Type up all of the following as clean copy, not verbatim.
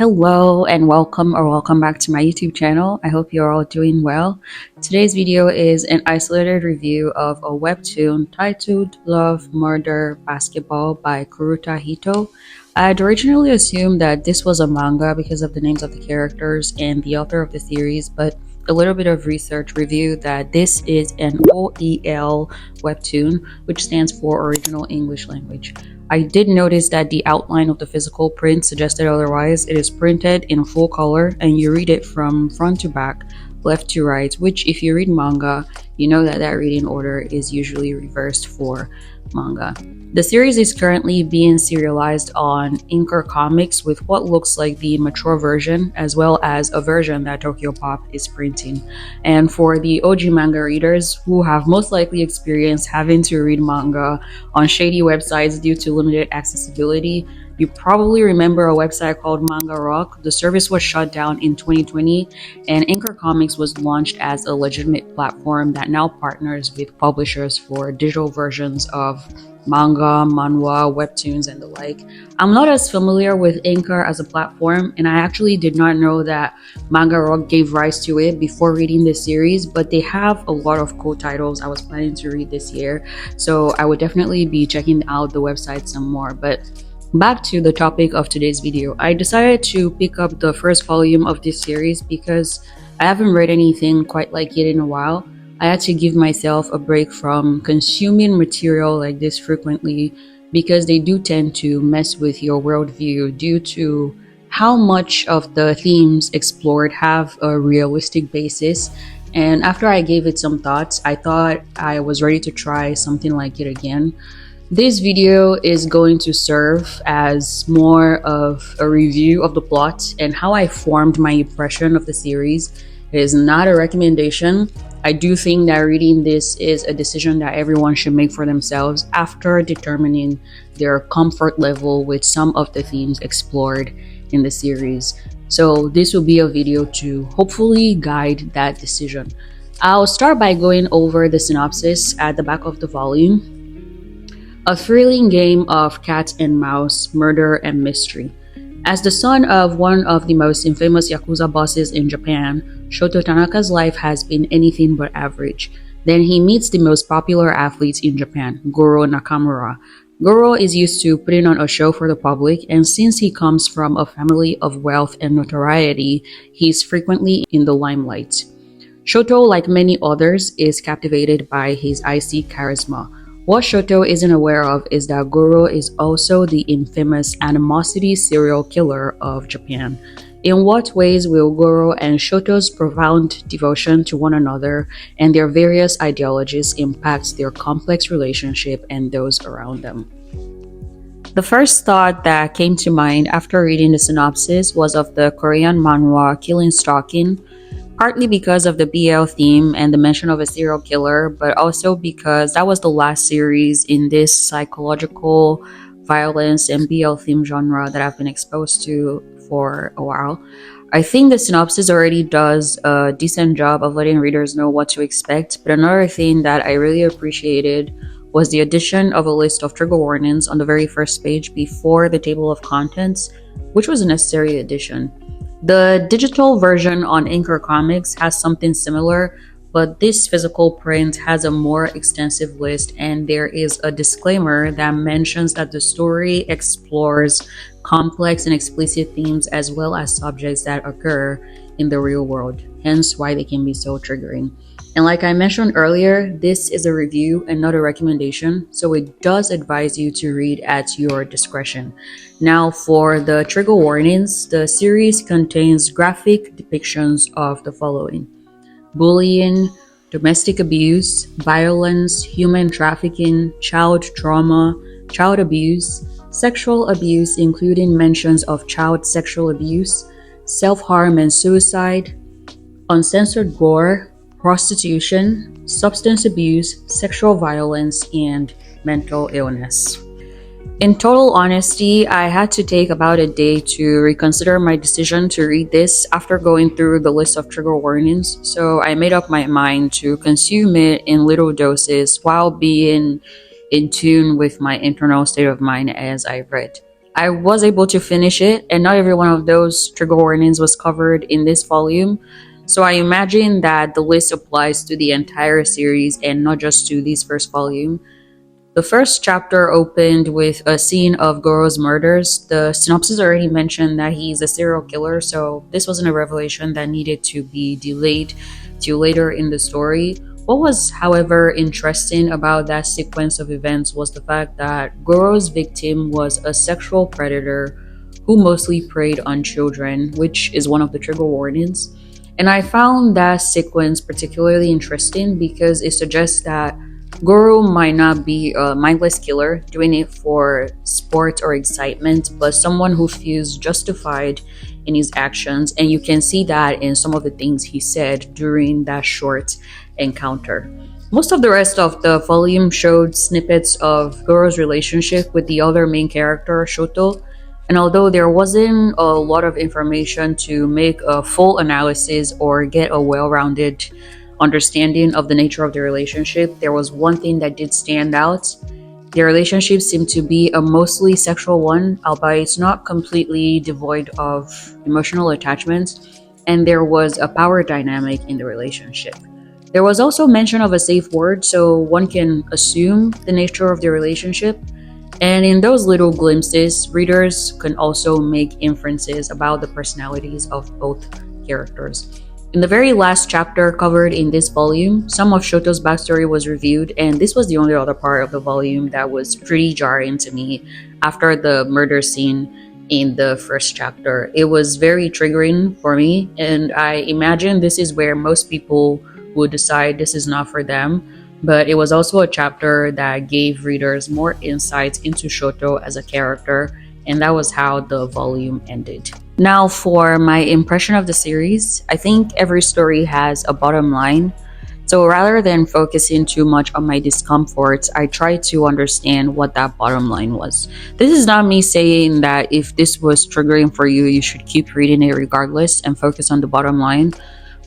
Hello and welcome back to my YouTube channel. I hope you're all doing well. Today's video is an isolated review of a webtoon titled Love, Murder, Basketball by Kuruta Hito. I'd originally assumed that this was a manga because of the names of the characters and the author of the series, but a little bit of research revealed that this is an OEL webtoon, which stands for Original English Language. I did notice that the outline of the physical print suggested otherwise. It is printed in full color and you read it from front to back, left to right, which if you read manga, you know that reading order is usually reversed for manga. The series is currently being serialized on Anchor Comics with what looks like the mature version, as well as a version that Tokyo Pop is printing. And for the OG manga readers who have most likely experienced having to read manga on shady websites due to limited accessibility, you probably remember a website called Manga Rock. The service was shut down in 2020, and Anchor Comics was launched as a legitimate platform that now partners with publishers for digital versions of manga, manhwa, webtoons, and the like. I'm not as familiar with Anchor as a platform, and I actually did not know that Manga Rock gave rise to it before reading this series, but they have a lot of cool titles I was planning to read this year, so I would definitely be checking out the website some more. But back to the topic of today's video, I decided to pick up the first volume of this series because I haven't read anything quite like it in a while. I had to give myself a break from consuming material like this frequently because they do tend to mess with your worldview due to how much of the themes explored have a realistic basis. And after I gave it some thoughts, I thought I was ready to try something like it again. This video is going to serve as more of a review of the plot and how I formed my impression of the series. It is not a recommendation. I do think that reading this is a decision that everyone should make for themselves after determining their comfort level with some of the themes explored in the series. So this will be a video to hopefully guide that decision. I'll start by going over the synopsis at the back of the volume. A thrilling game of cat and mouse, murder and mystery. As the son of one of the most infamous Yakuza bosses in Japan, Shoto Tanaka's life has been anything but average. Then he meets the most popular athlete in Japan, Goro Nakamura. Goro is used to putting on a show for the public, and since he comes from a family of wealth and notoriety, he's frequently in the limelight. Shoto, like many others, is captivated by his icy charisma. What Shoto isn't aware of is that Goro is also the infamous animosity serial killer of Japan. In what ways will Goro and Shoto's profound devotion to one another and their various ideologies impact their complex relationship and those around them? The first thought that came to mind after reading the synopsis was of the Korean manhwa Killing Stalking, partly because of the BL theme and the mention of a serial killer, but also because that was the last series in this psychological violence and BL theme genre that I've been exposed to for a while. I think the synopsis already does a decent job of letting readers know what to expect, but another thing that I really appreciated was the addition of a list of trigger warnings on the very first page before the table of contents, which was a necessary addition. The digital version on Anchor Comics has something similar, but this physical print has a more extensive list, and there is a disclaimer that mentions that the story explores complex and explicit themes as well as subjects that occur in the real world, hence why they can be so triggering. And like I mentioned earlier, this is a review and not a recommendation, so it does advise you to read at your discretion. Now, for the trigger warnings, the series contains graphic depictions of the following: bullying, domestic abuse, violence, human trafficking, child trauma, child abuse, sexual abuse including mentions of child sexual abuse, self-harm and suicide, uncensored gore, prostitution, substance abuse, sexual violence, and mental illness. In total honesty, I had to take about a day to reconsider my decision to read this after going through the list of trigger warnings, so I made up my mind to consume it in little doses while being in tune with my internal state of mind as I read. I was able to finish it, and not every one of those trigger warnings was covered in this volume. So I imagine that the list applies to the entire series and not just to this first volume. The first chapter opened with a scene of Goro's murders. The synopsis already mentioned that he's a serial killer, so this wasn't a revelation that needed to be delayed to later in the story. What was, however, interesting about that sequence of events was the fact that Goro's victim was a sexual predator who mostly preyed on children, which is one of the trigger warnings. And I found that sequence particularly interesting because it suggests that Goro might not be a mindless killer doing it for sport or excitement, but someone who feels justified in his actions, and you can see that in some of the things he said during that short encounter. Most of the rest of the volume showed snippets of Goro's relationship with the other main character, Shoto, and although there wasn't a lot of information to make a full analysis or get a well-rounded understanding of the nature of the relationship, there was one thing that did stand out. Their relationship seemed to be a mostly sexual one, albeit not completely devoid of emotional attachment, and there was a power dynamic in the relationship. There was also mention of a safe word, so one can assume the nature of the relationship, and in those little glimpses, readers can also make inferences about the personalities of both characters. In the very last chapter covered in this volume, some of Shoto's backstory was reviewed, and this was the only other part of the volume that was pretty jarring to me after the murder scene in the first chapter. It was very triggering for me, and I imagine this is where most people would decide this is not for them, but it was also a chapter that gave readers more insights into Shoto as a character, and that was how the volume ended. Now, for my impression of the series, I think every story has a bottom line. So rather than focusing too much on my discomfort, I try to understand what that bottom line was. This is not me saying that if this was triggering for you, you should keep reading it regardless and focus on the bottom line.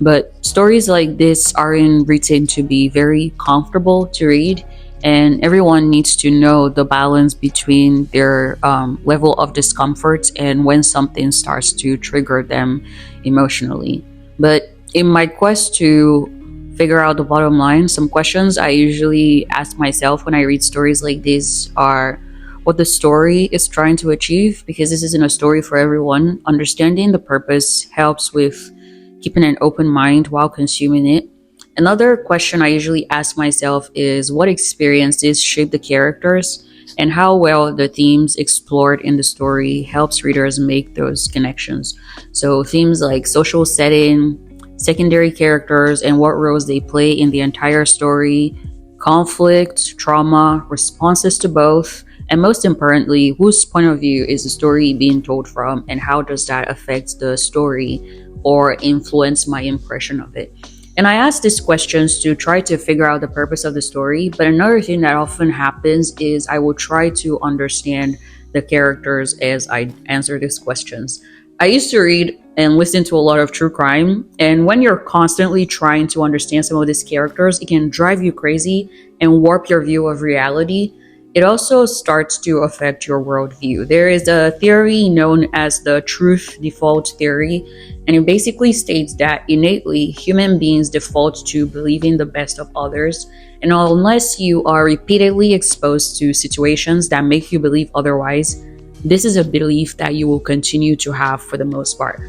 But stories like this aren't written to be very comfortable to read, and everyone needs to know the balance between their level of discomfort and when something starts to trigger them emotionally. But in my quest to figure out the bottom line, some questions I usually ask myself when I read stories like this are what the story is trying to achieve, because this isn't a story for everyone. Understanding the purpose helps with keeping an open mind while consuming it. Another question I usually ask myself is what experiences shape the characters and how well the themes explored in the story helps readers make those connections. So themes like social setting, secondary characters and what roles they play in the entire story, conflict, trauma, responses to both, and most importantly, whose point of view is the story being told from and how does that affect the story or influence my impression of it. And I ask these questions to try to figure out the purpose of the story, but another thing that often happens is I will try to understand the characters as I answer these questions. I used to read and listen to a lot of true crime, and when you're constantly trying to understand some of these characters, it can drive you crazy and warp your view of reality. It also starts to affect your worldview. There is a theory known as the truth default theory, and it basically states that innately human beings default to believing the best of others, and unless you are repeatedly exposed to situations that make you believe otherwise, this is a belief that you will continue to have for the most part.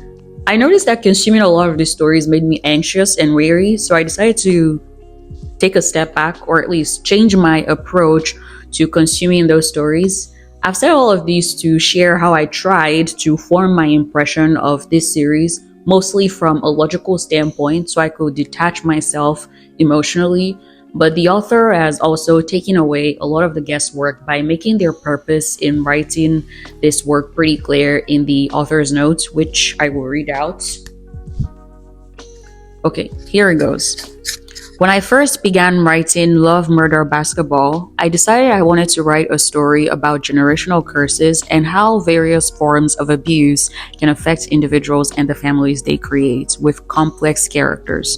I noticed that consuming a lot of these stories made me anxious and weary, so I decided to take a step back, or at least change my approach to consuming those stories. I've said all of these to share how I tried to form my impression of this series, mostly from a logical standpoint, so I could detach myself emotionally. But the author has also taken away a lot of the guesswork by making their purpose in writing this work pretty clear in the author's notes, which I will read out. Okay, here it goes. When I first began writing Love, Murder, Basketball, I decided I wanted to write a story about generational curses and how various forms of abuse can affect individuals and the families they create, with complex characters.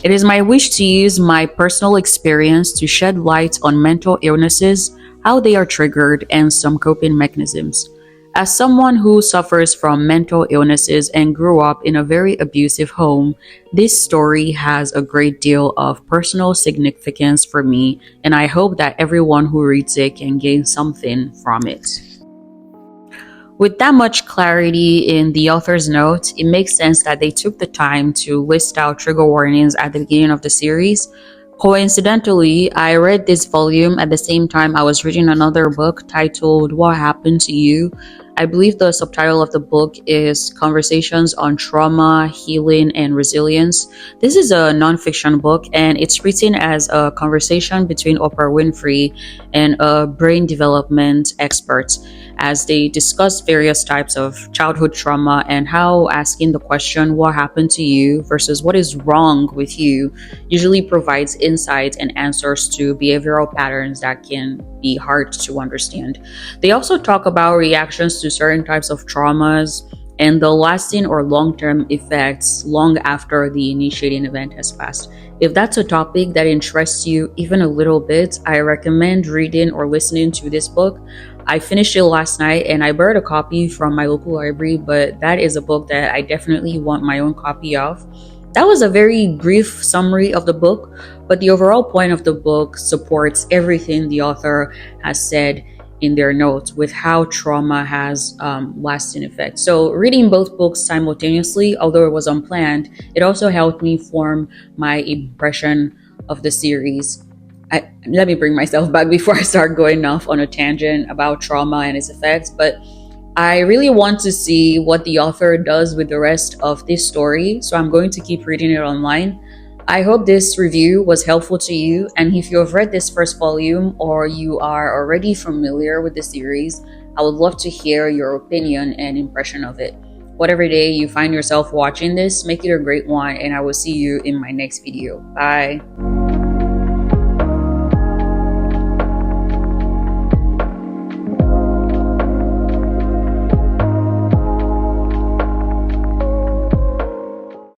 It is my wish to use my personal experience to shed light on mental illnesses, how they are triggered, and some coping mechanisms. As someone who suffers from mental illnesses and grew up in a very abusive home, this story has a great deal of personal significance for me, and I hope that everyone who reads it can gain something from it. With that much clarity in the author's notes, it makes sense that they took the time to list out trigger warnings at the beginning of the series. Coincidentally, I read this volume at the same time I was reading another book titled What Happened to You. I believe the subtitle of the book is Conversations on Trauma, Healing, and Resilience. This is a nonfiction book, and it's written as a conversation between Oprah Winfrey and a brain development expert as they discuss various types of childhood trauma and how asking the question, what happened to you versus what is wrong with you, usually provides insight and answers to behavioral patterns that can be hard to understand. They also talk about reactions to certain types of traumas and the lasting or long-term effects long after the initiating event has passed. If that's a topic that interests you even a little bit, I recommend reading or listening to this book. I finished it last night and I borrowed a copy from my local library, but that is a book that I definitely want my own copy of. That was a very brief summary of the book, but the overall point of the book supports everything the author has said in their notes with how trauma has lasting effects. So reading both books simultaneously, although it was unplanned, it also helped me form my impression of the series. Let me bring myself back before I start going off on a tangent about trauma and its effects, but I really want to see what the author does with the rest of this story, so I'm going to keep reading it online. I hope this review was helpful to you, and if you have read this first volume or you are already familiar with the series, I would love to hear your opinion and impression of it. Whatever day you find yourself watching this, make it a great one, and I will see you in my next video. Bye!